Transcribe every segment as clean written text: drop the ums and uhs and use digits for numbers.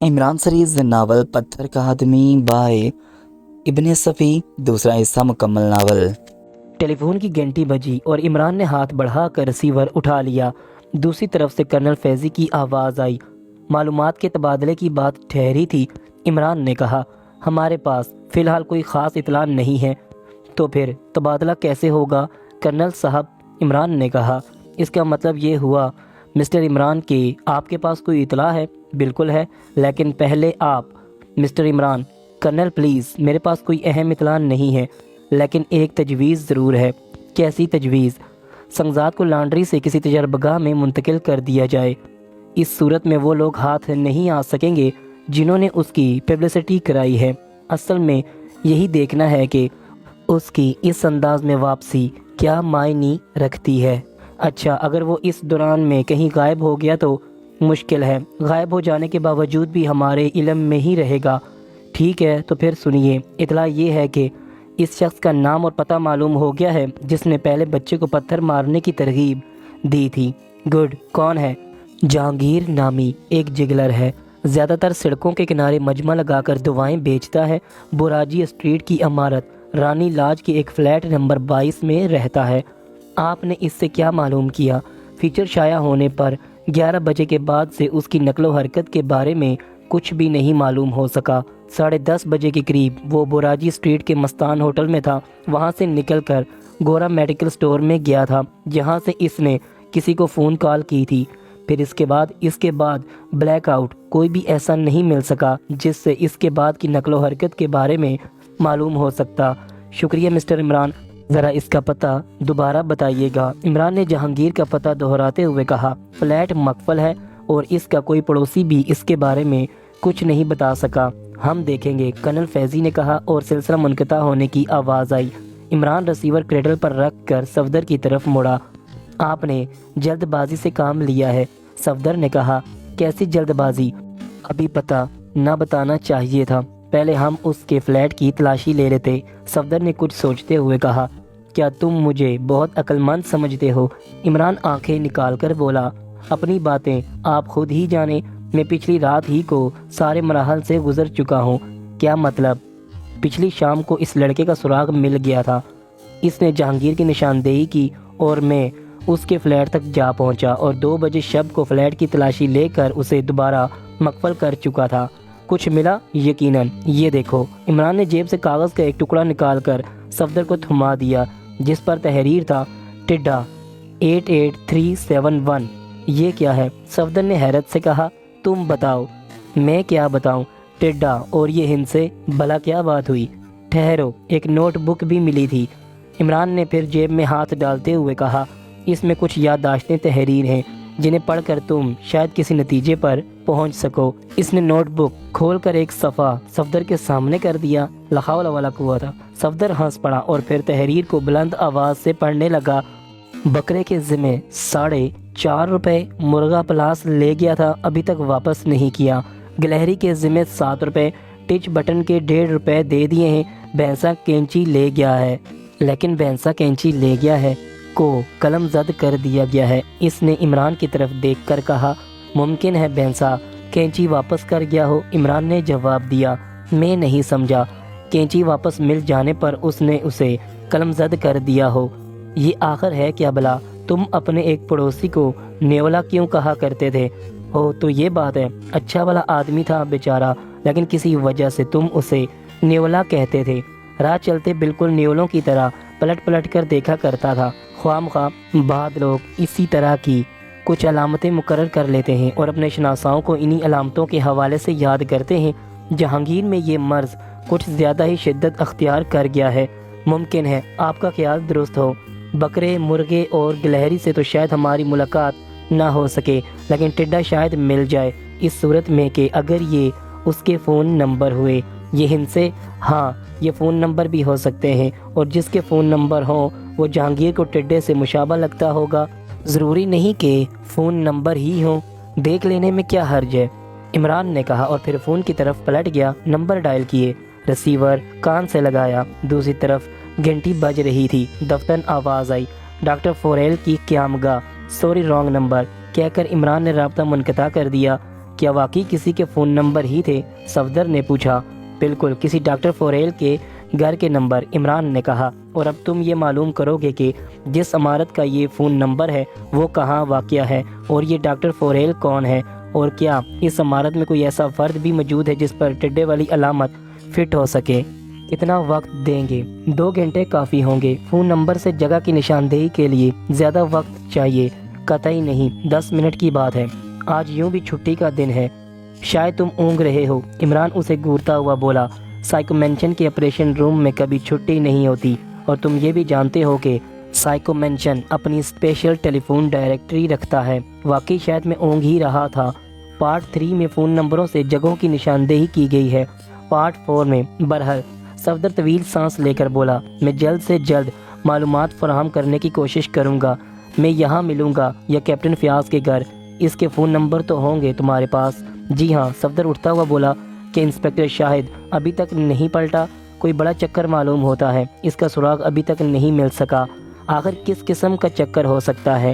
Imran series novel پتھر کا آدمی بائے ابن صفی، دوسرا حصہ مکمل ناول۔ ٹیلی فون کی گھنٹی بجی اور عمران نے ہاتھ بڑھا کر ریسیور اٹھا لیا۔ دوسری طرف سے کرنل فیضی کی آواز آئی۔ معلومات کے تبادلے کی بات ٹھہری تھی۔ عمران نے کہا، ہمارے پاس فی الحال کوئی خاص اطلاع نہیں ہے۔ تو پھر تبادلہ کیسے ہوگا کرنل صاحب؟ عمران نے کہا، اس کا مطلب یہ ہوا مسٹر عمران کہ آپ کے پاس کوئی اطلاع ہے؟ بالکل ہے، لیکن پہلے آپ مسٹر عمران۔ کرنل پلیز، میرے پاس کوئی اہم اطلاع نہیں ہے، لیکن ایک تجویز ضرور ہے۔ کیسی تجویز؟ سنگزاد کو لانڈری سے کسی تجربہ گاہ میں منتقل کر دیا جائے۔ اس صورت میں وہ لوگ ہاتھ نہیں آ سکیں گے جنہوں نے اس کی پبلسٹی کرائی ہے۔ اصل میں یہی دیکھنا ہے کہ اس کی اس انداز میں واپسی کیا معنی رکھتی ہے۔ اچھا، اگر وہ اس دوران میں کہیں غائب ہو گیا تو مشکل ہے۔ غائب ہو جانے کے باوجود بھی ہمارے علم میں ہی رہے گا۔ ٹھیک ہے، تو پھر سنیے، اطلاع یہ ہے کہ اس شخص کا نام اور پتہ معلوم ہو گیا ہے جس نے پہلے بچے کو پتھر مارنے کی ترغیب دی تھی۔ گڈ، کون ہے؟ جہانگیر نامی ایک جگلر ہے۔ زیادہ تر سڑکوں کے کنارے مجمع لگا کر دوائیں بیچتا ہے۔ بوراجی اسٹریٹ کی عمارت رانی لاج کے ایک فلیٹ نمبر 22 میں رہتا ہے۔ آپ نے اس سے کیا معلوم کیا؟ فیچر شائع ہونے پر 11 بجے کے بعد سے اس کی نقل و حرکت کے بارے میں کچھ بھی نہیں معلوم ہو سکا۔ 10:30 بجے کے قریب وہ بوراجی اسٹریٹ کے مستان ہوٹل میں تھا۔ وہاں سے نکل کر گورا میڈیکل سٹور میں گیا تھا، جہاں سے اس نے کسی کو فون کال کی تھی۔ پھر اس کے بعد بلیک آؤٹ، کوئی بھی ایسا نہیں مل سکا جس سے اس کے بعد کی نقل و حرکت کے بارے میں معلوم ہو سکتا۔ شکریہ مسٹر عمران، ذرا اس کا پتہ دوبارہ بتائیے گا۔ عمران نے جہانگیر کا پتہ دہراتے ہوئے کہا، فلیٹ مقفل ہے اور اس کا کوئی پڑوسی بھی اس کے بارے میں کچھ نہیں بتا سکا۔ ہم دیکھیں گے، کرنل فیضی نے کہا، اور سلسلہ منقطع ہونے کی آواز آئی۔ عمران ریسیور کریڈل پر رکھ کر صفدر کی طرف مڑا۔ آپ نے جلد بازی سے کام لیا ہے، صفدر نے کہا۔ کیسی جلد بازی؟ ابھی پتہ نہ بتانا چاہیے تھا، پہلے ہم اس کے فلیٹ کی تلاشی لے لیتے۔ صفدر نے کچھ سوچتے ہوئے کہا، کیا تم مجھے بہت عقل مند سمجھتے ہو؟ عمران آنکھیں نکال کر بولا، اپنی باتیں آپ خود ہی جانیں، میں پچھلی رات ہی کو سارے مراحل سے گزر چکا ہوں۔ کیا مطلب؟ پچھلی شام کو اس لڑکے کا سراغ مل گیا تھا، اس نے جہانگیر کی نشاندہی کی اور میں اس کے فلیٹ تک جا پہنچا اور 2 بجے شب کو فلیٹ کی تلاشی لے کر اسے دوبارہ مقفل کر چکا تھا۔ کچھ ملا؟ یقیناً، یہ دیکھو۔ عمران نے جیب سے کاغذ کا ایک ٹکڑا نکال کر صفدر کو تھما دیا، جس پر تحریر تھا، ٹڈا 88371۔ یہ کیا ہے؟ صفدر نے حیرت سے کہا، تم بتاؤ۔ میں کیا بتاؤں؟ ٹڈا اور یہ ہند سے بھلا کیا بات ہوئی؟ ٹھہرو، ایک نوٹ بک بھی ملی تھی۔ عمران نے پھر جیب میں ہاتھ ڈالتے ہوئے کہا، اس میں کچھ یادداشتیں تحریر ہیں جنہیں پڑھ کر تم شاید کسی نتیجے پر پہنچ سکو۔ اس نے نوٹ بک کھول کر ایک صفحہ صفدر کے سامنے کر دیا۔ لا حول ولا قوت۔ صفدر ہنس پڑا اور پھر تحریر کو بلند آواز سے پڑھنے لگا۔ بکرے کے ذمے 4.5 روپے مرغا پلاس لے گیا تھا، ابھی تک واپس نہیں کیا۔ گلہری کے ذمے 7 روپے، ٹچ بٹن کے 1.5 روپے دے دیے ہیں۔ بھینسا کینچی لے گیا ہے، لیکن بھینسا کینچی لے گیا ہے کو قلم زد کر دیا گیا ہے۔ اس نے عمران کی طرف دیکھ کر کہا، ممکن ہے بھینسا کینچی واپس کر گیا ہو؟ عمران نے جواب دیا، میں نہیں سمجھا۔ کینچی واپس مل جانے پر اس نے اسے قلم زد کر دیا ہو۔ یہ آخر ہے کیا بلا؟ تم اپنے ایک پڑوسی کو نیولا کیوں کہا کرتے تھے؟ ہو تو یہ بات ہے، اچھا بلا آدمی تھا بیچارہ، لیکن کسی وجہ سے تم اسے نیولا کہتے تھے۔ راہ چلتے بالکل نیولوں کی طرح پلٹ پلٹ کر دیکھا کرتا تھا۔ خواہ مخواہ بعض لوگ اسی طرح کی کچھ علامتیں مقرر کر لیتے ہیں اور اپنے شناساؤں کو انہی علامتوں کے حوالے سے یاد کرتے ہیں۔ جہانگیر میں یہ مرض کچھ زیادہ ہی شدت اختیار کر گیا ہے۔ ممکن ہے آپ کا خیال درست ہو، بکرے، مرغے اور گلہری سے تو شاید ہماری ملاقات نہ ہو سکے، لیکن ٹڈا شاید مل جائے، اس صورت میں کہ اگر یہ اس کے فون نمبر ہوئے۔ یہ ہند سے؟ ہاں، یہ فون نمبر بھی ہو سکتے ہیں، اور جس کے فون نمبر ہوں وہ جہانگیر کو ٹڈے سے مشابہ لگتا ہوگا۔ ضروری نہیں کہ فون نمبر ہی ہوں، دیکھ لینے میں کیا حرج ہے؟ عمران نے کہا اور پھر فون کی طرف پلٹ گیا۔ نمبر ڈائل کیے، ریسیور کان سے لگایا۔ دوسری طرف گھنٹی بج رہی تھی۔ دفتر آواز آئی، ڈاکٹر فوریل کی قیامگاہ، سوری رانگ نمبر، کہہ کر عمران نے رابطہ منقطع کر دیا۔ کیا واقعی کسی کے فون نمبر ہی تھے؟ صفدر نے پوچھا۔ بالکل، کسی ڈاکٹر فوریل کے گھر کے نمبر، عمران نے کہا۔ اور اب تم یہ معلوم کرو گے کہ جس عمارت کا یہ فون نمبر ہے وہ کہاں واقع ہے، اور یہ ڈاکٹر فوریل کون ہے، اور کیا اس عمارت میں کوئی ایسا فرد بھی موجود ہے جس پر ٹڈے والی علامت فٹ ہو سکے؟ کتنا وقت دیں گے؟ 2 گھنٹے کافی ہوں گے۔ فون نمبر سے جگہ کی نشاندہی کے لیے زیادہ وقت چاہیے؟ قطعی نہیں، 10 منٹ کی بات ہے۔ آج یوں بھی چھٹی کا دن ہے، شاید تم اونگ رہے ہو، عمران اسے گھورتا ہوا بولا۔ سائیکو مینشن کے آپریشن روم میں کبھی چھٹی نہیں ہوتی، اور تم یہ بھی جانتے ہو کہ سائیکو مینشن اپنی اسپیشل ٹیلی فون ڈائریکٹری رکھتا ہے۔ واقعی شاید میں اونگ ہی رہا تھا۔ پارٹ 3 میں فون نمبروں سے جگہوں کی نشاندہی کی گئی ہے، پارٹ 4 میں۔ برحال صفدر طویل سانس لے کر بولا، میں جلد سے جلد معلومات فراہم کرنے کی کوشش کروں گا۔ میں یہاں ملوں گا یا کیپٹن فیاض کے گھر؟ اس کے فون نمبر تو ہوں گے تمہارے پاس؟ جی ہاں، صفدر اٹھتا ہوا بولا کہ انسپکٹر شاہد ابھی تک نہیں پلٹا؟ کوئی بڑا چکر معلوم ہوتا ہے، اس کا سراغ ابھی تک نہیں مل سکا۔ آخر کس قسم کا چکر ہو سکتا ہے؟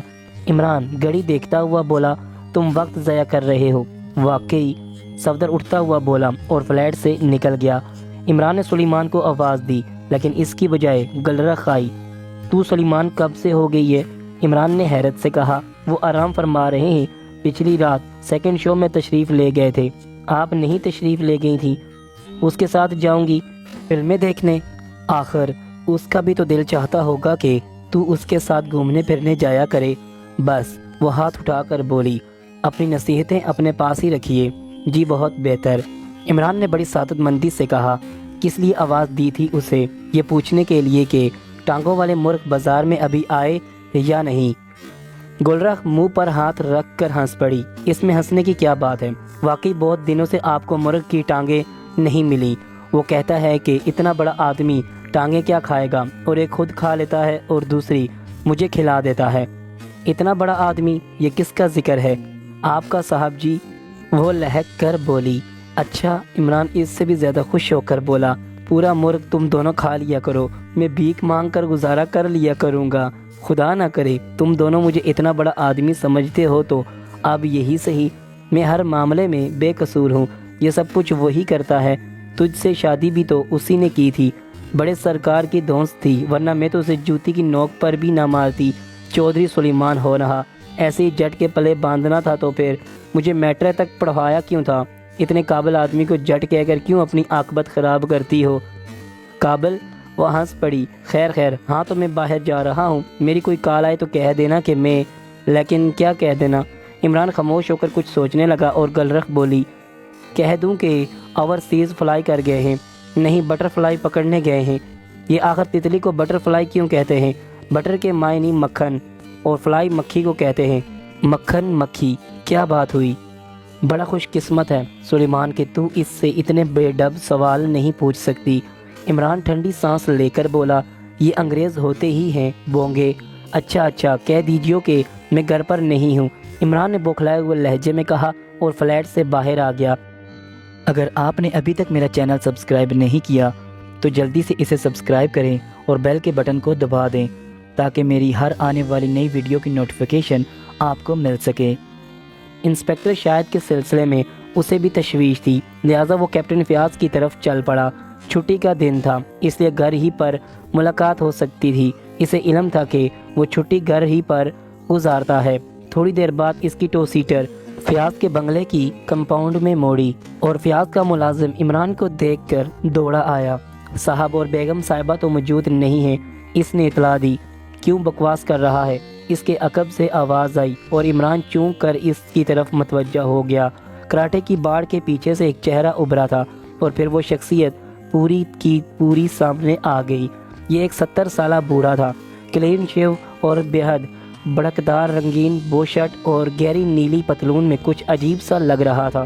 عمران گھڑی دیکھتا ہوا بولا، تم وقت ضائع کر رہے ہو۔ واقعی، صفدر اٹھتا ہوا بولا اور فلیٹ سے نکل گیا۔ عمران نے سلیمان کو آواز دی، لیکن اس کی بجائے گلرخ آئی۔ تو سلیمان کب سے ہو گئی ہے؟ عمران نے حیرت سے کہا۔ وہ آرام فرما رہے ہیں، پچھلی رات سیکنڈ شو میں تشریف لے گئے تھے۔ آپ نہیں تشریف لے گئی تھی؟ اس کے ساتھ جاؤں گی فلمیں دیکھنے؟ آخر اس کا بھی تو دل چاہتا ہوگا کہ تو اس کے ساتھ گھومنے پھرنے جایا کرے۔ بس، وہ ہاتھ اٹھا کر بولی، اپنی نصیحتیں اپنے پاس ہی رکھیے۔ جی بہت بہتر، عمران نے بڑی سعادت مندی سے کہا۔ کس لیے آواز دی تھی اسے؟ یہ پوچھنے کے لیے کہ ٹانگوں والے مرغ بازار میں ابھی آئے یا نہیں۔ گلرخ منہ پر ہاتھ رکھ کر ہنس پڑی۔ اس میں ہنسنے کی کیا بات ہے؟ واقعی بہت دنوں سے آپ کو مرغ کی ٹانگیں نہیں ملی۔ وہ کہتا ہے کہ اتنا بڑا آدمی ٹانگیں کیا کھائے گا، اور ایک خود کھا لیتا ہے اور دوسری مجھے کھلا دیتا ہے۔ اتنا بڑا آدمی، یہ کس کا ذکر ہے؟ آپ کا صاحب جی۔ وہ لہک کر بولی۔ اچھا، عمران اس سے بھی زیادہ خوش ہو کر بولا، پورا مرغ تم دونوں کھا لیا کرو، میں بھیک مانگ کر گزارا کر لیا کروں گا۔ خدا نہ کرے تم دونوں مجھے اتنا بڑا آدمی سمجھتے ہو تو اب یہی صحیح، میں ہر معاملے میں بے قصور ہوں، یہ سب کچھ وہی کرتا ہے۔ تجھ سے شادی بھی تو اسی نے کی تھی، بڑے سرکار کی دوست تھی، ورنہ میں تو اسے جوتی کی نوک پر بھی نہ مارتی۔ چودھری سلیمان ہو رہا، ایسے ہی جٹ کے پلے باندھنا تھا تو پھر مجھے میٹرک تک پڑھوایا کیوں تھا؟ اتنے قابل آدمی کو جٹ کہہ کر کیوں اپنی عاقبت خراب کرتی ہو؟ قابل؟ وہ ہنس پڑی۔ خیر خیر، ہاں تو میں باہر جا رہا ہوں، میری کوئی کال آئے تو کہہ دینا کہ میں… لیکن کیا کہہ دینا؟ عمران خاموش ہو کر کچھ سوچنے لگا اور گلرخ بولی، کہہ دوں کہ اوورسیز فلائی کر گئے ہیں؟ نہیں، بٹر فلائی پکڑنے گئے ہیں۔ یہ آخر تتلی کو بٹر فلائی کیوں کہتے ہیں؟ بٹر کے معنی مکھن، اور فلائی مکھی کو کہتے ہیں۔ مکھن مکھی، کیا بات ہوئی؟ بڑا خوش قسمت ہے سلیمان کہ تو اس سے اتنے بے ڈب سوال نہیں پوچھ سکتی۔ عمران ٹھنڈی سانس لے کر بولا، یہ انگریز ہوتے ہی ہیں بونگے۔ اچھا، کہہ دیجیے کہ میں گھر پر نہیں ہوں، عمران نے بوکھلائے ہوئے لہجے میں کہا اور فلیٹ سے باہر آ گیا۔ اگر آپ نے ابھی تک میرا چینل سبسکرائب نہیں کیا تو جلدی سے اسے سبسکرائب کریں اور بیل کے بٹن کو دبا دیں تاکہ میری ہر آنے والی نئی ویڈیو کی نوٹیفیکیشن آپ کو مل سکے۔ انسپکٹر شاہد کے سلسلے میں اسے بھی تشویش تھی، لہٰذا وہ کیپٹن فیاض کی طرف چل پڑا۔ چھٹی کا دن تھا، اس لیے گھر ہی پر ملاقات ہو سکتی تھی۔ اسے علم تھا کہ وہ چھٹی گھر ہی پر گزارتا ہے۔ تھوڑی دیر بعد اس کی ٹو سیٹر فیاض کے بنگلے کی کمپاؤنڈ میں موڑی اور فیاض کا ملازم عمران کو دیکھ کر دوڑا آیا۔ صاحب اور بیگم صاحبہ تو موجود نہیں ہیں، اس نے اطلاع دی۔ کیوں بکواس کر رہا ہے؟ اس کے عقب سے آواز آئی اور عمران چونک کر اس کی طرف متوجہ ہو گیا۔ کراٹے کی باڑ کے پیچھے سے ایک چہرہ ابھرا تھا اور پھر وہ شخصیت پوری کی پوری سامنے آ گئی۔ یہ ایک 70 سالہ بوڑھا تھا، کلین شیو اور بےحد بڑکدار رنگین بوشرٹ اور گہری نیلی پتلون میں کچھ عجیب سا لگ رہا تھا۔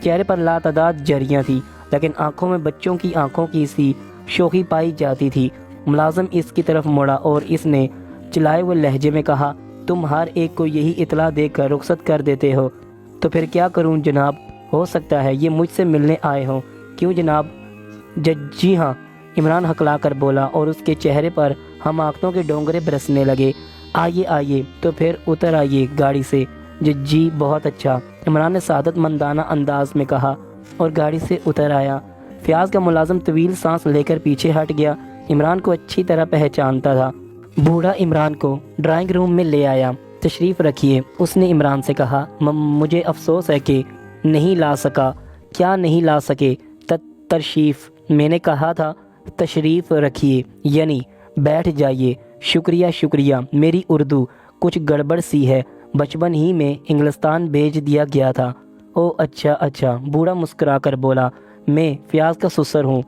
چہرے پر لاتعداد جھریاں تھیں، لیکن آنکھوں میں بچوں کی آنکھوں کی سی شوخی پائی جاتی تھی۔ ملازم اس کی طرف مڑا اور اس نے چلائے ہوئے لہجے میں کہا، تم ہر ایک کو یہی اطلاع دے کر رخصت کر دیتے ہو تو پھر کیا کروں جناب؟ ہو سکتا ہے یہ مجھ سے ملنے آئے ہوں۔ کیوں جناب؟ جی ہاں، عمران ہکلا کر بولا اور اس کے چہرے پر حماقتوں کے ڈونگرے برسنے لگے۔ آئیے تو پھر اتر آئیے گاڑی سے، جی بہت اچھا، عمران نے سعادت مندانہ انداز میں کہا اور گاڑی سے اتر آیا۔ فیاض کا ملازم طویل سانس لے کر پیچھے ہٹ گیا۔ عمران کو اچھی طرح پہچانتا تھا۔ بوڑھا عمران کو ڈرائنگ روم میں لے آیا۔ تشریف رکھیے، اس نے عمران سے کہا۔ مجھے افسوس ہے کہ نہیں لا سکا۔ کیا نہیں لا سکے؟ تشریف، میں نے کہا تھا تشریف رکھیے، یعنی بیٹھ جائیے۔ شکریہ شکریہ، میری اردو کچھ گڑبڑ سی ہے، بچپن ہی میں انگلستان بھیج دیا گیا تھا۔ او اچھا اچھا، بوڑھا مسکرا کر بولا۔ میں فیاض کا سسر ہوں۔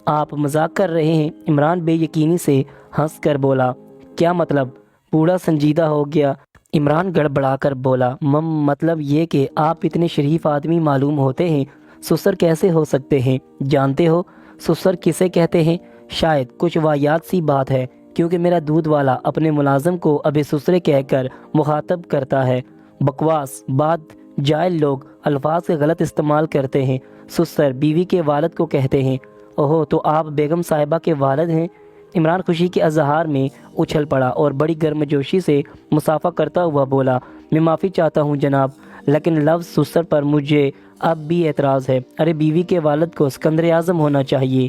آپ مذاق کر رہے ہیں؟ عمران بے یقینی سے ہنس کر بولا۔ کیا مطلب؟ بوڑھا سنجیدہ ہو گیا۔ عمران گڑبڑا کر بولا، مطلب یہ کہ آپ اتنے شریف آدمی معلوم ہوتے ہیں، سسر کیسے ہو سکتے ہیں؟ جانتے ہو سسر کسے کہتے ہیں؟ شاید کچھ واہیات سی بات ہے، کیونکہ میرا دودھ والا اپنے ملازم کو ابے سسرے کہہ کر مخاطب کرتا ہے۔ بکواس بات، جاہل لوگ الفاظ کا غلط استعمال کرتے ہیں۔ سسر بیوی کے والد کو کہتے ہیں۔ اوہو، تو آپ بیگم صاحبہ کے والد ہیں؟ عمران خوشی کے اظہار میں اچھل پڑا اور بڑی گرمجوشی سے مصافحہ کرتا ہوا بولا، میں معافی چاہتا ہوں جناب، لیکن لفظ سسر پر مجھے اب بھی اعتراض ہے۔ ارے بیوی کے والد کو سکندر اعظم ہونا چاہیے۔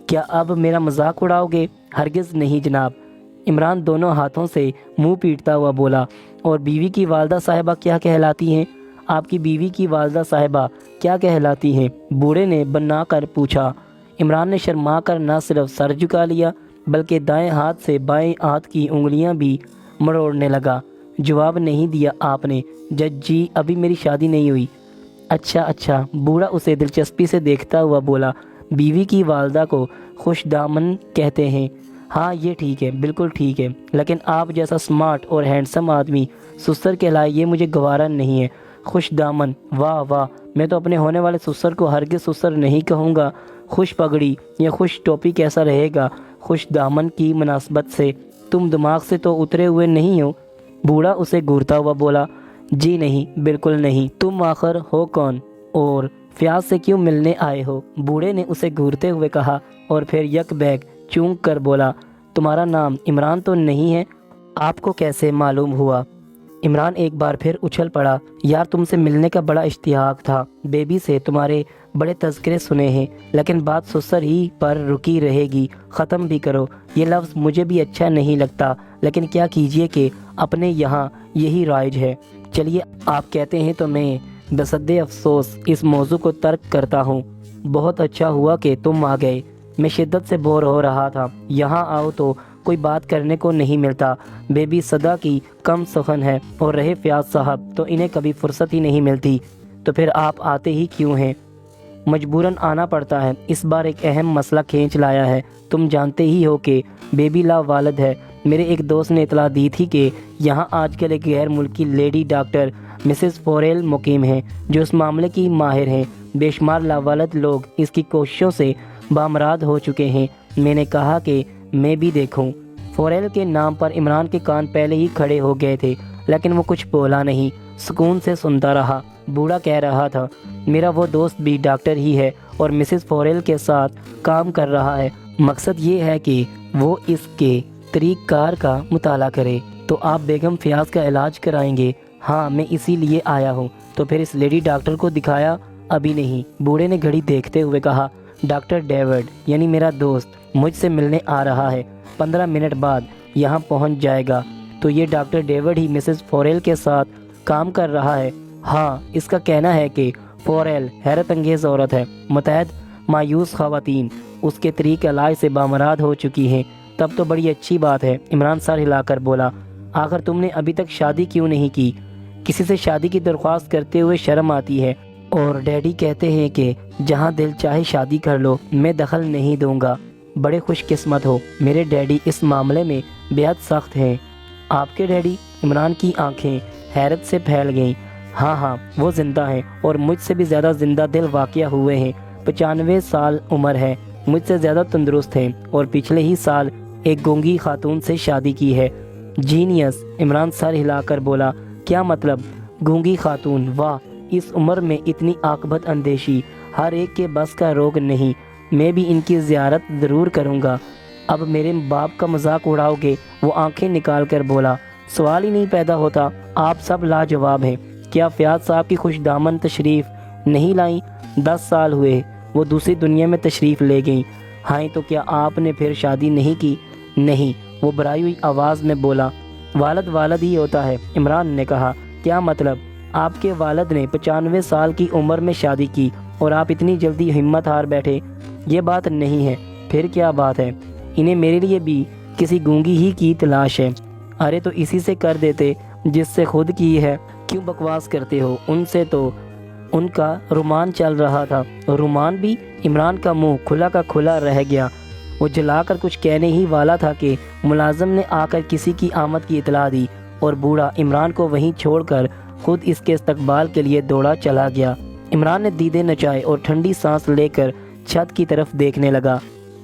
کیا اب میرا مذاق اڑاؤ گے؟ ہرگز نہیں جناب۔ عمران دونوں ہاتھوں سے منہ پیٹتا ہوا بولا، اور بیوی کی والدہ صاحبہ کیا کہلاتی ہیں؟ آپ کی بیوی کی والدہ صاحبہ کیا کہلاتی ہیں؟ بوڑھے نے بنا کر پوچھا۔ عمران نے شرما کر نہ صرف سر جھکا لیا بلکہ دائیں ہاتھ سے بائیں ہاتھ کی انگلیاں بھی مروڑنے لگا۔ جواب نہیں دیا آپ نے؟ جی ابھی میری شادی نہیں ہوئی۔ اچھا اچھا، بوڑھا اسے دلچسپی سے دیکھتا ہوا بولا، بیوی کی والدہ کو خوش دامن کہتے ہیں؟ ہاں یہ ٹھیک ہے، بالکل ٹھیک ہے، لیکن آپ جیسا سمارٹ اور ہینڈسم آدمی سسر کہلائے یہ مجھے گوارا نہیں ہے۔ خوش دامن، واہ واہ، میں تو اپنے ہونے والے سسر کو ہرگز سسر نہیں کہوں گا۔ خوش پگڑی یا خوش ٹوپی کیسا رہے گا؟ خوش دامن کی مناسبت سے تم دماغ سے تو اترے ہوئے نہیں ہو؟ بوڑھا اسے گھورتا ہوا بولا۔ جی نہیں، بالکل نہیں، تم آخر ہو کون اور فیاض سے کیوں ملنے آئے ہو؟ بوڑھے نے اسے گھورتے ہوئے کہا اور پھر یک بیک چونک کر بولا، تمہارا نام عمران تو نہیں ہے؟ آپ کو کیسے معلوم ہوا؟ عمران ایک بار پھر اچھل پڑا۔ یار تم سے ملنے کا بڑا اشتیاق تھا، بیبی سے تمہارے بڑے تذکرے سنے ہیں، لیکن بات سسر ہی پر رکی رہے گی، ختم بھی کرو۔ یہ لفظ مجھے بھی اچھا نہیں لگتا، لیکن کیا کیجئے کہ اپنے یہاں یہی رائج ہے۔ چلیے آپ کہتے ہیں تو میں بصد افسوس اس موضوع کو ترک کرتا ہوں۔ بہت اچھا ہوا کہ تم آ گئے، میں شدت سے بور ہو رہا تھا۔ یہاں آؤ تو کوئی بات کرنے کو نہیں ملتا۔ بیبی صدا کی کم سخن ہے، اور رہے فیاض صاحب تو انہیں کبھی فرصت ہی نہیں ملتی۔ تو پھر آپ آتے ہی کیوں ہیں؟ مجبوراً آنا پڑتا ہے، اس بار ایک اہم مسئلہ کھینچ لایا ہے۔ تم جانتے ہی ہو کہ بیبی لا والد ہے۔ میرے ایک دوست نے اطلاع دی تھی کہ یہاں آج کل ایک غیر ملکی لیڈی ڈاکٹر مسز فوریل مقیم ہیں جو اس معاملے کی ماہر ہیں۔ بے شمار لاوالد لوگ اس کی کوششوں سے بامراد ہو چکے ہیں۔ میں نے کہا کہ میں بھی دیکھوں۔ فوریل کے نام پر عمران کے کان پہلے ہی کھڑے ہو گئے تھے، لیکن وہ کچھ بولا نہیں، سکون سے سنتا رہا۔ بوڑھا کہہ رہا تھا، میرا وہ دوست بھی ڈاکٹر ہی ہے اور مسز فوریل کے ساتھ کام کر رہا ہے۔ مقصد یہ ہے کہ وہ اس کے طریق کار کا مطالعہ کرے۔ تو آپ بیگم فیاض کا علاج کرائیں گے؟ ہاں، میں اسی لیے آیا ہوں۔ تو پھر اس لیڈی ڈاکٹر کو دکھایا؟ ابھی نہیں، بوڑھے نے گھڑی دیکھتے ہوئے کہا۔ ڈاکٹر ڈیوڈ، یعنی میرا دوست، مجھ سے ملنے آ رہا ہے، 15 منٹ بعد یہاں پہنچ جائے گا۔ تو یہ ڈاکٹر ڈیوڈ ہی مسز فوریل کے ساتھ کام کر رہا ہے؟ ہاں، اس کا کہنا ہے کہ فوریل حیرت انگیز عورت ہے، متعدد مایوس خواتین اس کے طریق علاج سے بامراد ہو چکی ہیں۔ تب تو بڑی اچھی بات ہے، عمران سر ہلا کر بولا۔ آخر تم نے ابھی تک شادی کیوں نہیں کی؟ کسی سے شادی کی درخواست کرتے ہوئے شرم آتی ہے، اور ڈیڈی کہتے ہیں کہ جہاں دل چاہے شادی کر لو، میں دخل نہیں دوں گا۔ بڑے خوش قسمت ہو، میرے ڈیڈی اس معاملے میں بےحد سخت ہیں۔ آپ کے ڈیڈی؟ عمران کی آنکھیں حیرت سے پھیل گئیں۔ ہاں ہاں، وہ زندہ ہیں اور مجھ سے بھی زیادہ زندہ دل واقع ہوئے ہیں۔ 95 سال عمر ہے، مجھ سے زیادہ تندرست ہیں، اور پچھلے ہی سال ایک گونگی خاتون سے شادی کی ہے۔ جینیس، عمران سر ہلا کر بولا۔ کیا مطلب؟ گونگی خاتون؟ واہ، اس عمر میں اتنی عاقبت اندیشی ہر ایک کے بس کا روگ نہیں۔ میں بھی ان کی زیارت ضرور کروں گا۔ اب میرے باپ کا مذاق اڑاؤ گے؟ وہ آنکھیں نکال کر بولا۔ سوال ہی نہیں پیدا ہوتا، آپ سب لاجواب ہیں۔ کیا فیاض صاحب کی خوش دامن تشریف نہیں لائیں؟ 10 سال ہوئے وہ دوسری دنیا میں تشریف لے گئیں۔ ہاں تو کیا آپ نے پھر شادی نہیں کی؟ نہیں، وہ بھرائی ہوئی آواز میں بولا۔ والد والد ہی ہوتا ہے، عمران نے کہا۔ کیا مطلب؟ آپ کے والد نے 95 سال کی عمر میں شادی کی اور آپ اتنی جلدی ہمت ہار بیٹھے؟ یہ بات نہیں ہے۔ پھر کیا بات ہے؟ انہیں میرے لیے بھی کسی گونگی ہی کی تلاش ہے۔ ارے تو اسی سے کر دیتے جس سے خود کی ہے، کیوں بکواس کرتے ہو؟ ان سے تو ان کا رومان چل رہا تھا۔ رومان بھی؟ عمران کا منہ کھلا کا کھلا رہ گیا۔ وہ جلا کر کچھ کہنے ہی والا تھا کہ ملازم نے آ کر کسی کی آمد کی اطلاع دی اور بوڑھا عمران کو وہیں چھوڑ کر خود اس کے استقبال کے لیے دوڑا چلا گیا۔ عمران نے دیدے نچائے اور ٹھنڈی سانس لے کر چھت کی طرف دیکھنے لگا۔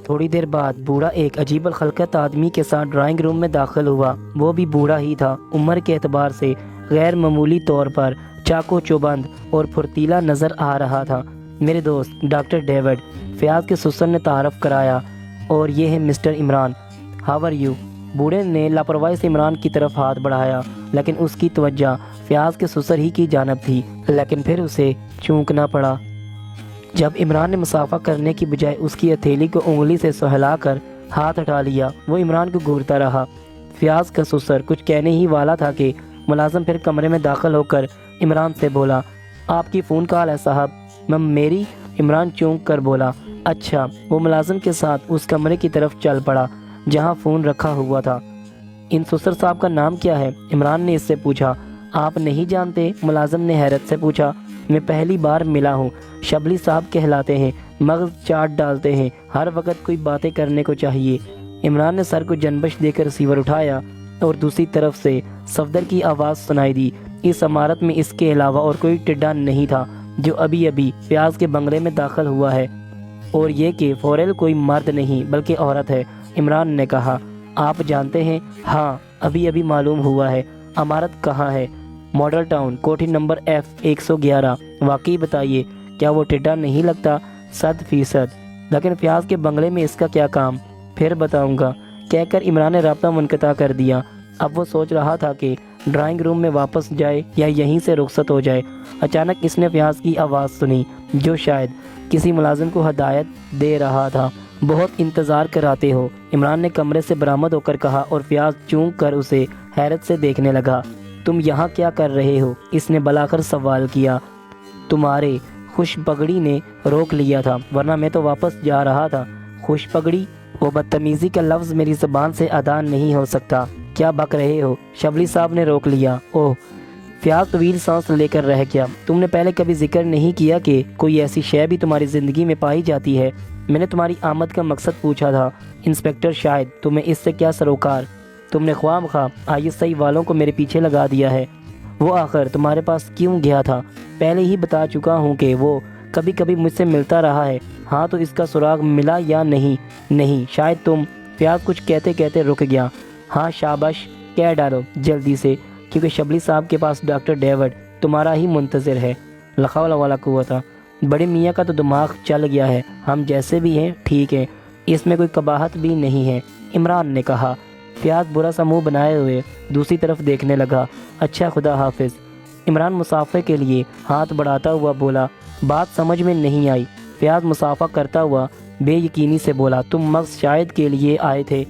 تھوڑی دیر بعد بوڑھا ایک عجیب الخلقت آدمی کے ساتھ ڈرائنگ روم میں داخل ہوا۔ وہ بھی بوڑھا ہی تھا، عمر کے اعتبار سے غیر معمولی طور پر چاقو چوبند اور پھرتیلا نظر آ رہا تھا۔ میرے دوست ڈاکٹر ڈیوڈ، فیاض کے سسر نے تعارف کرایا، اور یہ ہے mister Imran. How are you? بوڑھے نے لاپرواہی سے عمران کی طرف ہاتھ بڑھایا، لیکن اس کی توجہ فیاض کے سسر ہی کی جانب تھی، لیکن پھر اسے چونکنا پڑا جب عمران نے مصافحہ کرنے کی بجائے اس کی ہتھیلی کو انگلی سے سہلا کر ہاتھ ہٹا لیا۔ وہ عمران کو گھورتا رہا۔ فیاض کا سسر کچھ کہنے ہی والا تھا کہ ملازم پھر کمرے میں داخل ہو کر عمران سے بولا، آپ کی فون کال ہے صاحب۔ میری؟ عمران چونک کر بولا، اچھا۔ وہ ملازم کے ساتھ اس کمرے کی طرف چل پڑا جہاں فون رکھا ہوا تھا۔ ان سسر صاحب کا نام کیا ہے؟ عمران نے اس سے پوچھا۔ آپ نہیں جانتے؟ ملازم نے حیرت سے پوچھا۔ میں پہلی بار ملا ہوں۔ شبلی صاحب کہلاتے ہیں، مغز چاٹ ڈالتے ہیں، ہر وقت کوئی باتیں کرنے کو چاہیے۔ عمران نے سر کو جنبش دے کر ریسیور اٹھایا اور دوسری طرف سے صفدر کی آواز سنائی دی۔ اس عمارت میں اس کے علاوہ اور کوئی ٹڈا نہیں تھا جو ابھی ابھی فیاض کے بنگلے میں داخل ہوا ہے، اور یہ کہ فوریل کوئی مرد نہیں بلکہ عورت ہے۔ عمران نے کہا، آپ جانتے ہیں؟ ہاں، ابھی ابھی معلوم ہوا ہے۔ عمارت کہاں ہے؟ ماڈل ٹاؤن، کوٹھی نمبر F111۔ واقعی بتائیے، کیا وہ ٹڈا نہیں لگتا؟ 100%۔ لیکن فیاض کے بنگلے میں اس کا کیا کام؟ پھر بتاؤں گا، کہہ کر عمران نے رابطہ منقطع کر دیا۔ اب وہ سوچ رہا تھا کہ ڈرائنگ روم میں واپس جائے یا یہیں سے رخصت ہو جائے۔ اچانک اس نے فیاض کی آواز سنی جو شاید کسی ملازم کو ہدایت دے رہا تھا۔ بہت انتظار کراتے ہو؟ عمران نے کمرے سے برآمد ہو کر کہا، اور فیاض چونک کر اسے حیرت سے دیکھنے لگا۔ تم یہاں کیا کر رہے ہو؟ اس نے بلاخر سوال کیا۔ تمہارے خوش پگڑی نے روک لیا تھا، ورنہ میں تو واپس جا رہا تھا۔ خوش پگڑی؟ وہ بدتمیزی کا لفظ میری زبان سے ادا نہیں ہو سکتا۔ کیا بک رہے ہو؟ شبلی صاحب نے روک لیا۔ اوہ! فیاض طویل سانس لے کر رہ گیا۔ تم نے پہلے کبھی ذکر نہیں کیا کہ کوئی ایسی شے بھی تمہاری زندگی میں پائی جاتی ہے۔ میں نے تمہاری آمد کا مقصد پوچھا تھا انسپکٹر، شاید تمہیں اس سے کیا سروکار؟ تم نے خواہ مخواہ ISI والوں کو میرے پیچھے لگا دیا ہے۔ وہ آخر تمہارے پاس کیوں گیا تھا؟ پہلے ہی بتا چکا ہوں کہ وہ کبھی کبھی مجھ سے ملتا رہا ہے۔ ہاں تو اس کا سراغ ملا یا نہیں؟ نہیں، شاید تم… فیاض کچھ کہتے کہتے رک گیا۔ ہاں شاباش، کہہ ڈالو جلدی سے، کیونکہ شبلی صاحب کے پاس ڈاکٹر ڈیوڈ تمہارا ہی منتظر ہے۔ لا حول ولا قوت۔ بڑے میاں کا تو دماغ چل گیا ہے۔ ہم جیسے بھی ہیں ٹھیک ہیں، اس میں کوئی قباحت بھی نہیں ہے، عمران نے کہا۔ فیاض برا سا منہ بنائے ہوئے دوسری طرف دیکھنے لگا۔ اچھا، خدا حافظ۔ عمران مسافہ کے لیے ہاتھ بڑھاتا ہوا بولا۔ بات سمجھ میں نہیں آئی۔ فیاض مسافہ کرتا ہوا بے یقینی سے بولا، تم مغز شاید کے لیے آئے تھے؟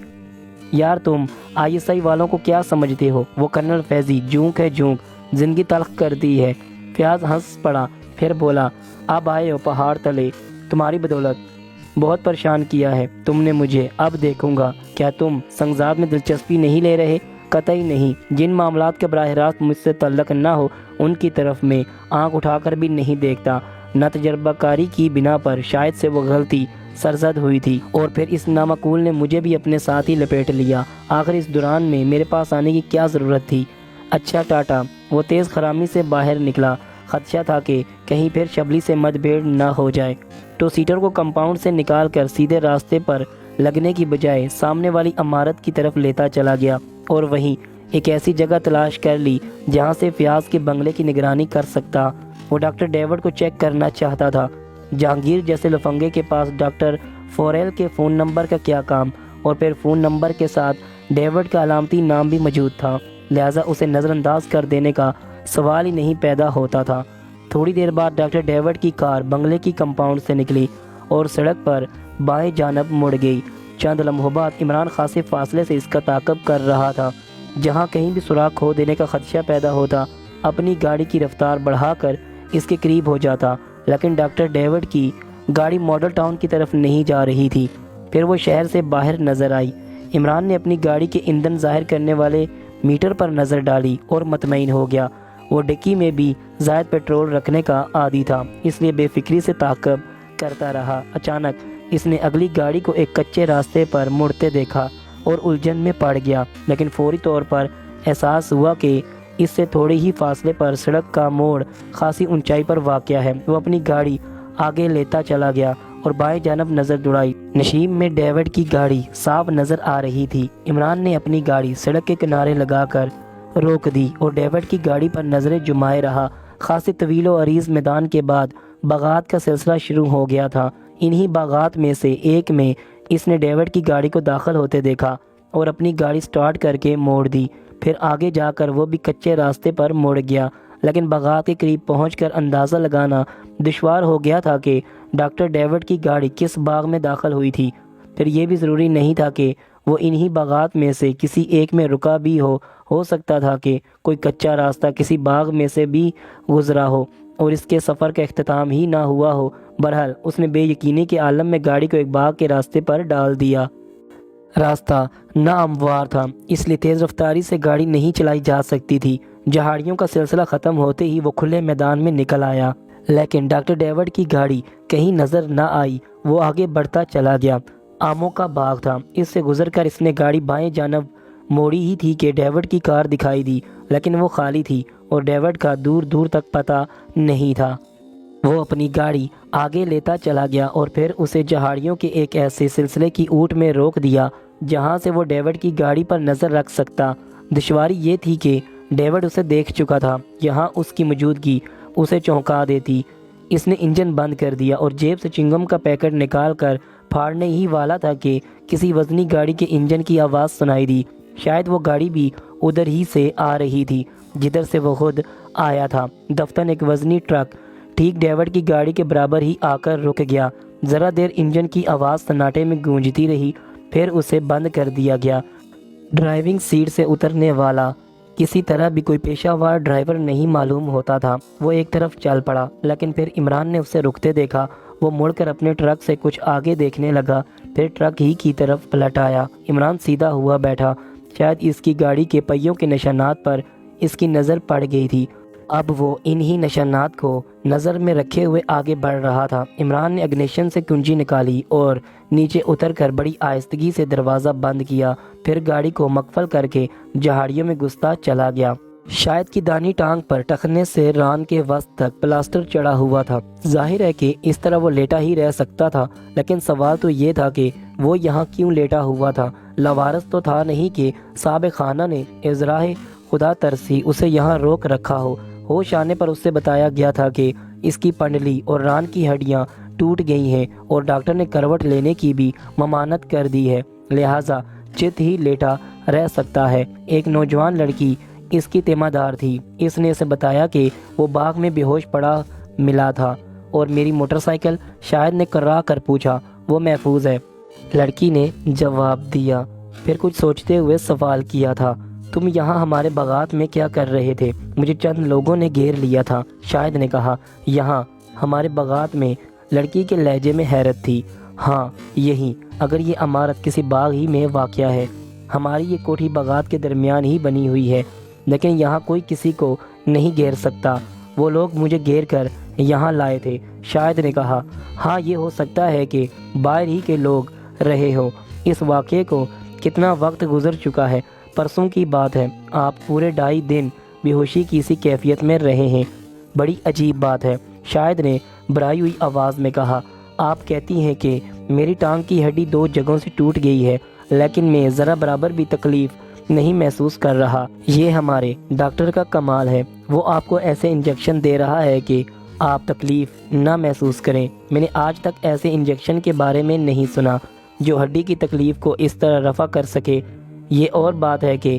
یار تم ISI والوں کو کیا سمجھتے ہو؟ وہ کرنل فیضی جونک ہے جونک، زندگی تلخ کر دی ہے۔ فیاض ہنس پڑا، پھر بولا، اب آئے ہو پہاڑ تلے، تمہاری بدولت بہت پریشان کیا ہے تم نے مجھے، اب دیکھوں گا۔ کیا تم سنگزاد میں دلچسپی نہیں لے رہے؟ قطعی نہیں۔ جن معاملات کا براہ راست مجھ سے تعلق نہ ہو ان کی طرف میں آنکھ اٹھا کر بھی نہیں دیکھتا۔ نہ تجربہ کاری کی بنا پر شاید سے وہ غلطی سرزد ہوئی تھی، اور پھر اس نامعقول نے مجھے بھی اپنے ساتھ ہی لپیٹ لیا۔ آخر اس دوران میں میرے پاس آنے کی کیا ضرورت تھی؟ اچھا ٹاٹا۔ وہ تیز خرامی سے باہر نکلا۔ خدشہ تھا کہ کہیں پھر شبلی سے مت بھیڑ نہ ہو جائے۔ ٹو سیٹر کو کمپاؤنڈ سے نکال کر سیدھے راستے پر لگنے کی بجائے سامنے والی عمارت کی طرف لیتا چلا گیا، اور وہیں ایک ایسی جگہ تلاش کر لی جہاں سے فیاض کے بنگلے کی نگرانی کر سکتا۔ وہ ڈاکٹر ڈیوڈ کو چیک کرنا چاہتا تھا۔ جہانگیر جیسے لفنگے کے پاس ڈاکٹر فوریل کے فون نمبر کا کیا کام؟ اور پھر فون نمبر کے ساتھ ڈیوڈ کا علامتی نام بھی موجود تھا۔ لہٰذا اسے نظر انداز کر دینے کا سوال ہی نہیں پیدا ہوتا تھا۔ تھوڑی دیر بعد ڈاکٹر ڈیوڈ کی کار بنگلے کی کمپاؤنڈ سے نکلی اور سڑک پر بائیں جانب مڑ گئی۔ چند لمحوں بعد عمران خاصے فاصلے سے اس کا تعاقب کر رہا تھا۔ جہاں کہیں بھی سراغ کھو دینے کا خدشہ پیدا ہوتا، اپنی گاڑی کی رفتار بڑھا کر اس کے قریب ہو جاتا، لیکن ڈاکٹر ڈیوڈ کی گاڑی ماڈل ٹاؤن کی طرف نہیں جا رہی تھی۔ پھر وہ شہر سے باہر نظر آئی۔ عمران نے اپنی گاڑی کے ایندھن ظاہر کرنے والے میٹر پر نظر ڈالی اور مطمئن ہو گیا۔ وہ ڈکی میں بھی زائد پیٹرول رکھنے کا عادی تھا، اس لیے بے فکری سے تعاقب کرتا رہا۔ اچانک اس نے اگلی گاڑی کو ایک کچے راستے پر مڑتے دیکھا اور الجھن میں پڑ گیا، لیکن فوری طور پر احساس ہوا کہ اس سے تھوڑے ہی فاصلے پر سڑک کا موڑ خاصی اونچائی پر واقع ہے۔ وہ اپنی گاڑی آگے لیتا چلا گیا اور بائیں جانب نظر دوڑائی۔ نشیب میں ڈیوڈ کی گاڑی صاف نظر آ رہی تھی۔ عمران نے اپنی گاڑی سڑک کے کنارے لگا کر روک دی اور ڈیوڈ کی گاڑی پر نظریں جمائے رہا۔ خاصی طویل و عریض میدان کے بعد باغات کا سلسلہ شروع ہو گیا تھا۔ انہی باغات میں سے ایک میں اس نے ڈیوڈ کی گاڑی کو داخل ہوتے دیکھا اور اپنی گاڑی سٹارٹ کر کے موڑ دی۔ پھر آگے جا کر وہ بھی کچے راستے پر مڑ گیا، لیکن باغات کے قریب پہنچ کر اندازہ لگانا دشوار ہو گیا تھا کہ ڈاکٹر ڈیوڈ کی گاڑی کس باغ میں داخل ہوئی تھی۔ پھر یہ بھی ضروری نہیں تھا کہ وہ انہی باغات میں سے کسی ایک میں رکا بھی ہو سکتا تھا کہ کوئی کچا راستہ کسی باغ میں سے بھی گزرا ہو اور اس کے سفر کا اختتام ہی نہ ہوا ہو۔ بہرحال اس نے بے یقینی کے عالم میں گاڑی کو ایک باغ کے راستے پر ڈال دیا۔ راستہ ناہموار تھا، اس لیے تیز رفتاری سے گاڑی نہیں چلائی جا سکتی تھی۔ جہاڑیوں کا سلسلہ ختم ہوتے ہی وہ کھلے میدان میں نکل آیا، لیکن ڈاکٹر ڈیوڈ کی گاڑی کہیں نظر نہ آئی۔ وہ آگے بڑھتا چلا گیا۔ آموں کا باغ تھا، اس سے گزر کر اس نے گاڑی بائیں جانب موڑی ہی تھی کہ ڈیوڈ کی کار دکھائی دی، لیکن وہ خالی تھی اور ڈیوڈ کا دور دور تک پتہ نہیں تھا۔ وہ اپنی گاڑی آگے لیتا چلا گیا اور پھر اسے جہاڑیوں کے ایک ایسے سلسلے کی اوٹ میں روک دیا جہاں سے وہ ڈیوڈ کی گاڑی پر نظر رکھ سکتا۔ دشواری یہ تھی کہ ڈیوڈ اسے دیکھ چکا تھا، یہاں اس کی موجودگی اسے چونکا دیتی۔ اس نے انجن بند کر دیا اور جیب سے چنگم کا پیکٹ نکال کر پھاڑنے ہی والا تھا کہ کسی وزنی گاڑی کے انجن کی آواز سنائی دی۔ شاید وہ گاڑی بھی ادھر ہی سے آ رہی تھی جدھر سے وہ خود آیا تھا۔ دفتن ایک وزنی ٹرک ٹھیک ڈیوڈ کی گاڑی کے برابر ہی آ کر رک گیا۔ ذرا دیر انجن کی آواز سناٹے میں گونجتی رہی، پھر اسے بند کر دیا گیا۔ ڈرائیونگ سیٹ سے اترنے والا کسی طرح بھی کوئی پیشہ ور ڈرائیور نہیں معلوم ہوتا تھا۔ وہ ایک طرف چل پڑا، لیکن پھر عمران نے اسے رکتے دیکھا۔ وہ مڑ کر اپنے ٹرک سے کچھ آگے دیکھنے لگا، پھر ٹرک ہی کی طرف پلٹ آیا۔ عمران سیدھا ہوا بیٹھا۔ شاید اس کی گاڑی کے پہیوں کے نشانات پر اس کی نظر پڑ گئی تھی۔ اب وہ انہی نشانات کو نظر میں رکھے ہوئے آگے بڑھ رہا تھا۔ عمران نے اگنیشن سے کنجی نکالی اور نیچے اتر کر بڑی آہستگی سے دروازہ بند کیا، پھر گاڑی کو مقفل کر کے جہاڑیوں میں گھستا چلا گیا۔ شاید کی دانی ٹانگ پر ٹخنے سے ران کے وسط تک پلاسٹر چڑھا ہوا تھا۔ ظاہر ہے کہ اس طرح وہ لیٹا ہی رہ سکتا تھا، لیکن سوال تو یہ تھا کہ وہ یہاں کیوں لیٹا ہوا تھا؟ لاوارث تو تھا نہیں کہ سابق خانہ نے ازراہ خدا ترسی اسے یہاں روک رکھا ہو۔ ہوش آنے پر اس سے بتایا گیا تھا کہ اس کی پنڈلی اور ران کی ہڈیاں ٹوٹ گئی ہیں اور ڈاکٹر نے کروٹ لینے کی بھی ممانعت کر دی ہے، لہٰذا چت ہی لیٹا رہ سکتا ہے۔ ایک نوجوان لڑکی اس کی تیمہ دار تھی۔ اس نے اسے بتایا کہ وہ باغ میں بے ہوش پڑا ملا تھا۔ اور میری موٹر سائیکل؟ شاہد نے کرا کر پوچھا۔ وہ محفوظ ہے، لڑکی نے جواب دیا۔ پھر کچھ سوچتے ہوئے سوال کیا تھا، تم یہاں ہمارے باغات میں کیا کر رہے تھے؟ مجھے چند لوگوں نے گھیر لیا تھا، شاہد نے کہا۔ یہاں ہمارے باغات میں؟ لڑکی کے لہجے میں حیرت تھی۔ ہاں یہی، اگر یہ عمارت کسی باغ ہی میں واقع ہے۔ ہماری یہ کوٹھی باغات کے درمیان ہی بنی ہوئی ہے، لیکن یہاں کوئی کسی کو نہیں گھیر سکتا۔ وہ لوگ مجھے گھیر کر یہاں لائے تھے، شاہد نے کہا۔ ہاں یہ ہو سکتا ہے کہ باہر ہی کے لوگ رہے ہوں۔ اس واقعے کو کتنا وقت گزر چکا ہے؟ پرسوں کی بات ہے۔ آپ پورے 2.5 دن بے ہوشی کی اسی کیفیت میں رہے ہیں۔ بڑی عجیب بات ہے، شاہد نے بھرائی ہوئی آواز میں کہا۔ آپ کہتی ہیں کہ میری ٹانگ کی ہڈی 2 جگہوں سے ٹوٹ گئی ہے، لیکن میں ذرا برابر بھی تکلیف نہیں محسوس کر رہا۔ یہ ہمارے ڈاکٹر کا کمال ہے، وہ آپ کو ایسے انجیکشن دے رہا ہے کہ آپ تکلیف نہ محسوس کریں۔ میں نے آج تک ایسے انجیکشن کے بارے میں نہیں سنا جو ہڈی کی تکلیف کو اس طرح رفع کر سکے۔ یہ اور بات ہے کہ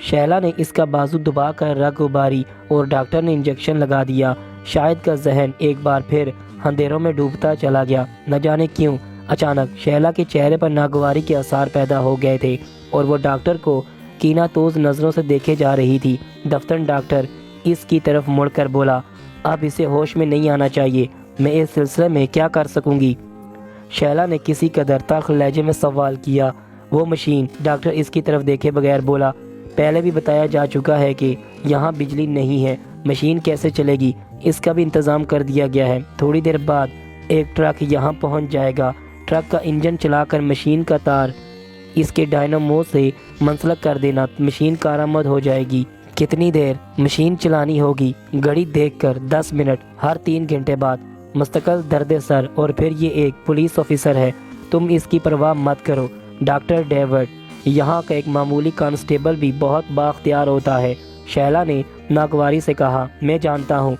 شیلا نے اس کا بازو دبا کر رگ اباری اور ڈاکٹر نے انجیکشن لگا دیا۔ شاہد کا ذہن ایک بار پھر اندھیروں میں ڈوبتا چلا گیا۔ نہ جانے کیوں اچانک شیلا کے چہرے پر ناگواری کے آثار پیدا ہو گئے تھے اور وہ ڈاکٹر کو کینہ توز نظروں سے دیکھے جا رہی تھی۔ دفتر ڈاکٹر اس کی طرف مڑ کر بولا، اب اسے ہوش میں نہیں آنا چاہیے، میں اس سلسلے میں کیا کر سکوں گی؟ شیلا نے کسی قدر تلخ لہجے میں سوال کیا۔ وہ مشین؟ ڈاکٹر اس کی طرف دیکھے بغیر بولا، پہلے بھی بتایا جا چکا ہے کہ یہاں بجلی نہیں ہے، مشین کیسے چلے گی؟ اس کا بھی انتظام کر دیا گیا ہے۔ تھوڑی دیر بعد ایک ٹرک یہاں پہنچ جائے گا۔ ٹرک کا انجن چلا کر مشین کا تار اس کے ڈائنامو سے منسلک کر دینا، مشین کارآمد ہو جائے گی۔ کتنی دیر مشین چلانی ہوگی؟ گھڑی دیکھ کر 10 منٹ۔ ہر 3 گھنٹے بعد مستقل درد سر، اور پھر یہ ایک پولیس آفیسر ہے، تم اس کی پرواہ مت کرو۔ ڈاکٹر ڈیوڈ یہاں کا ایک معمولی کانسٹیبل بھی بہت بااختیار ہوتا ہے۔ شیلا نے ناگواری سے کہا، میں جانتا ہوں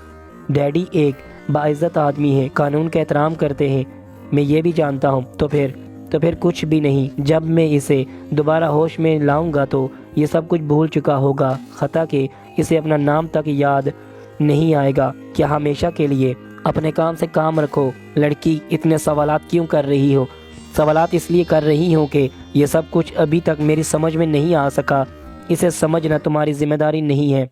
ڈیڈی ایک باعزت آدمی ہے، قانون کا احترام کرتے ہیں، میں یہ بھی جانتا ہوں۔ تو پھر کچھ بھی نہیں۔ جب میں اسے دوبارہ ہوش میں لاؤں گا تو یہ سب کچھ بھول چکا ہوگا، حتیٰ کہ اسے اپنا نام تک یاد نہیں آئے گا۔ کیا ہمیشہ کے لیے؟ اپنے کام سے کام رکھو لڑکی، اتنے سوالات کیوں کر رہی ہو؟ سوالات اس لیے کر رہی ہوں کہ یہ سب کچھ ابھی تک میری سمجھ میں نہیں آ سکا۔ اسے سمجھنا تمہاری ذمہ داری نہیں ہے۔